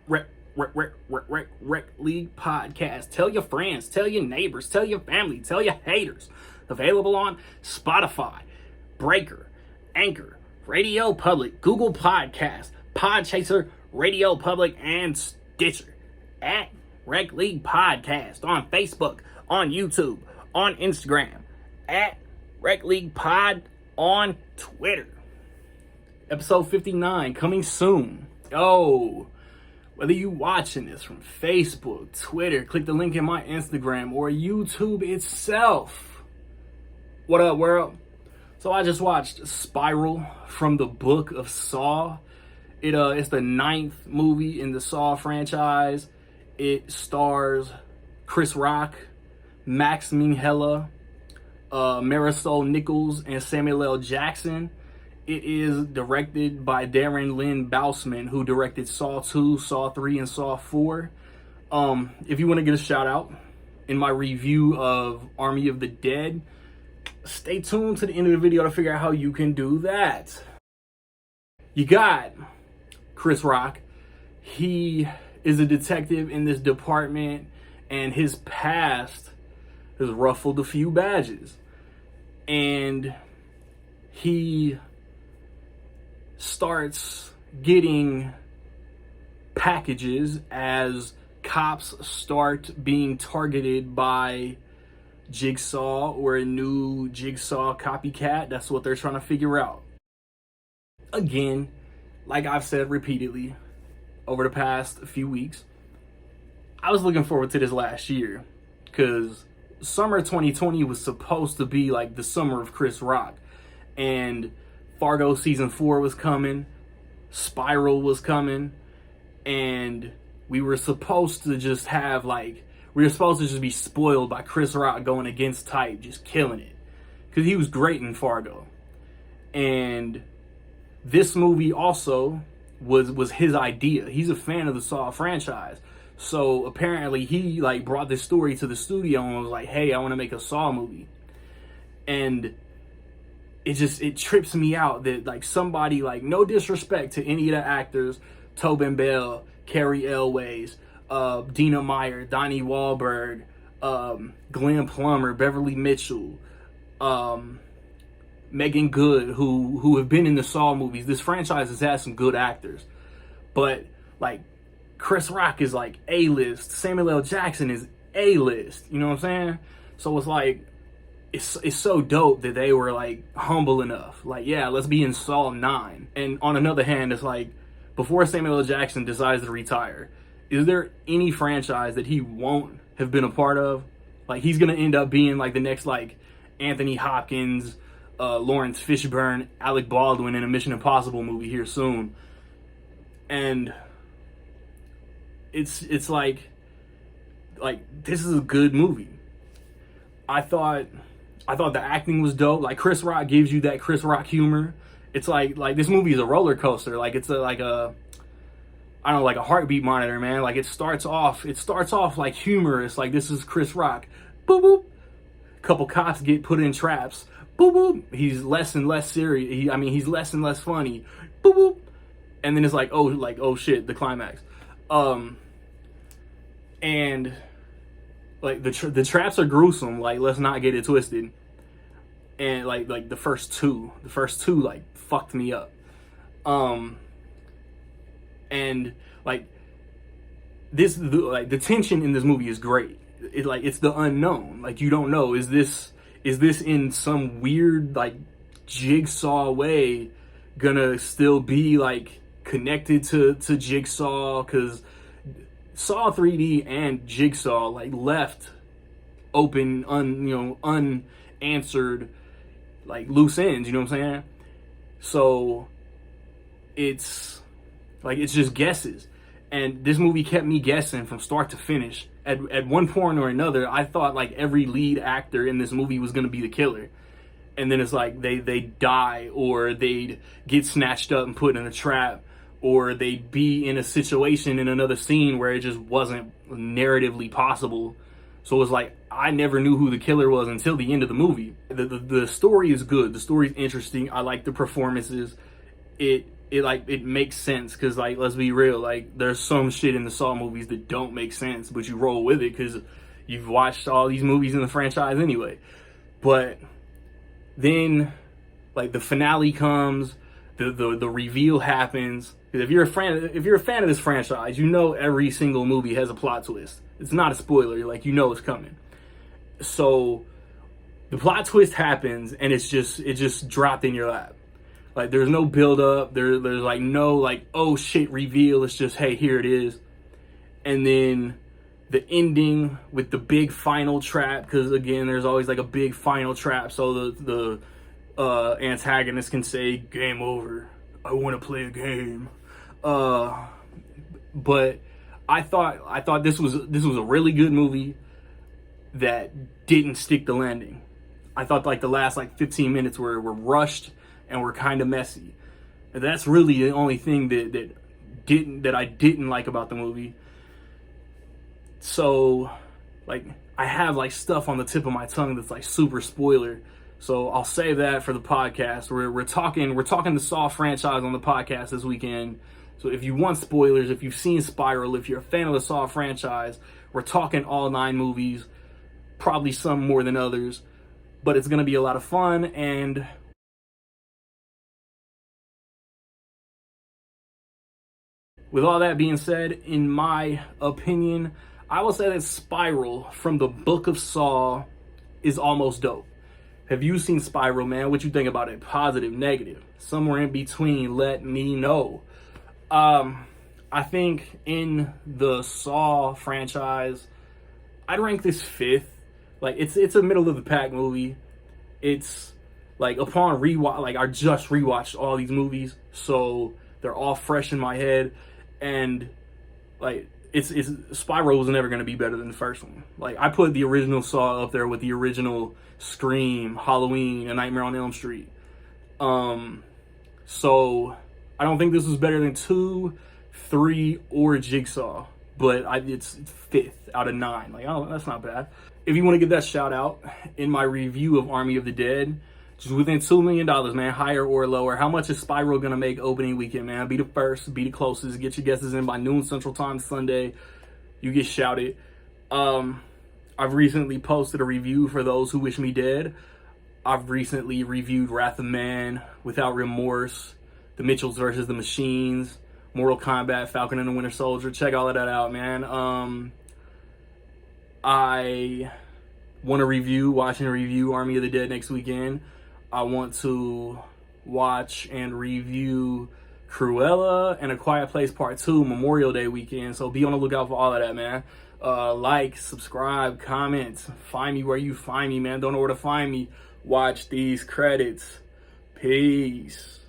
Rec, Rec League Podcast. Tell your friends, tell your neighbors, tell your family, tell your haters. Available on Spotify, Breaker, Anchor, Radio Public, Google Podcasts, Podchaser, Radio Public, and Stitcher. At Rec League Podcast on Facebook, on YouTube, on Instagram. At Rec League Pod on Twitter. Episode 59 coming soon. Oh, whether you watching this from Facebook, Twitter, click the link in my Instagram, or YouTube itself. What up, world? So I just watched Spiral from the Book of Saw. It's the 9th movie in the Saw franchise. It stars Chris Rock, Max Minghella, Marisol Nichols, and Samuel L. Jackson. It is directed by Darren Lynn Bousman, who directed Saw 2, Saw 3, and Saw 4. If you want to get a shout out in my review of Army of the Dead, stay tuned to the end of the video to figure out how you can do that. You got Chris Rock. He is a detective in this department, and his past has ruffled a few badges. And he starts getting packages as cops start being targeted by Jigsaw or a new Jigsaw copycat. That's what they're trying to figure out. Again, like I've said repeatedly over the past few weeks, I was looking forward to this last year because summer 2020 was supposed to be like the summer of Chris Rock, and Fargo season 4 was coming, Spiral was coming, and we were supposed to just be spoiled by Chris Rock going against type, just killing it, because he was great in Fargo. And this movie also was his idea. He's a fan of the Saw franchise, so apparently he brought this story to the studio and was like, hey, I want to make a Saw movie. And it trips me out that somebody, no disrespect to any of the actors, Tobin Bell, Carrie Elways, Dina Meyer, Donnie Wahlberg, Glenn Plummer, Beverly Mitchell, Megan Good, who have been in the Saw movies. This franchise has had some good actors, but Chris Rock is A-list, Samuel L. Jackson is A-list, you know what I'm saying? So it's so dope that they were humble enough, yeah, let's be in Saw 9. And on another hand, it's before Samuel L. Jackson decides to retire, is there any franchise that he won't have been a part of? He's gonna end up being the next Anthony Hopkins, Lawrence Fishburne, Alec Baldwin in a Mission Impossible movie here soon. And it's this is a good movie. I thought the acting was dope. Chris Rock gives you that Chris Rock humor. It's like this movie is a roller coaster. It's a heartbeat monitor, man. It starts off humorous. This is Chris Rock. Boop boop. Couple cops get put in traps. Boop boop. He's less and less serious. He's less and less funny. Boop boop. And then it's oh shit, the climax. And the traps are gruesome. Let's not get it twisted. And the first two fucked me up. And the tension in this movie is great. It's the unknown. You don't know, is this in some weird Jigsaw way gonna still be connected to Jigsaw? Because Saw 3D and Jigsaw left open unanswered loose ends, you know what I'm saying? So it's just guesses, and this movie kept me guessing from start to finish. At one point or another, I thought every lead actor in this movie was gonna be the killer, and then it's they die, or they'd get snatched up and put in a trap, or they'd be in a situation in another scene where it just wasn't narratively possible. So it's I never knew who the killer was until the end of the movie. The story is good. The story is interesting. I like the performances. It it makes sense, because like, let's be real, like there's some shit in the Saw movies that don't make sense, but you roll with it because you've watched all these movies in the franchise anyway. But then like the finale comes, the reveal happens. If you're a fan of this franchise, you know every single movie has a plot twist. It's not a spoiler, like you know it's coming. So the plot twist happens, and it just dropped in your lap. Like there's no build up. There's like no like, oh shit, reveal. It's just, hey, here it is. And then the ending with the big final trap, because again, there's always like a big final trap, so the antagonist can say, game over, I want to play a game. But I thought this was a really good movie that didn't stick the landing. I thought like the last like 15 minutes were rushed and were kind of messy. And that's really the only thing that I didn't like about the movie. So like I have like stuff on the tip of my tongue that's like super spoiler. So I'll save that for the podcast. We're talking the Saw franchise on the podcast this weekend. So if you want spoilers, if you've seen Spiral, if you're a fan of the Saw franchise, we're talking all 9 movies, probably some more than others, but it's going to be a lot of fun. And with all that being said, in my opinion, I will say that Spiral from the Book of Saw is almost dope. Have you seen Spiral, man? What you think about it? Positive, negative, somewhere in between? Let me know. I think in the Saw franchise, I'd rank this 5th. Like it's a middle of the pack movie. It's like upon rewatch, like I just rewatched all these movies, so they're all fresh in my head, and like it's Spiral was never gonna be better than the first one. Like I put the original Saw up there with the original Scream, Halloween, and Nightmare on Elm Street. So I don't think this was better than 2, 3, or Jigsaw, but it's 5th out of 9. Like, oh, that's not bad. If you want to get that shout out in my review of Army of the Dead, just within $2 million, man, higher or lower. How much is Spiral gonna make opening weekend, man? Be the first, be the closest. Get your guesses in by noon Central Time Sunday. You get shouted. I've recently posted a review for Those Who Wish Me Dead. I've recently reviewed Wrath of Man, Without Remorse, The Mitchells versus the Machines, Mortal Kombat, Falcon and the Winter Soldier. Check all of that out, man. I want to watch and review Army of the Dead next weekend. I want to watch and review Cruella and A Quiet Place Part 2 Memorial Day weekend. So be on the lookout for all of that, man. Like, subscribe, comment. Find me where you find me, man. Don't know where to find me. Watch these credits. Peace.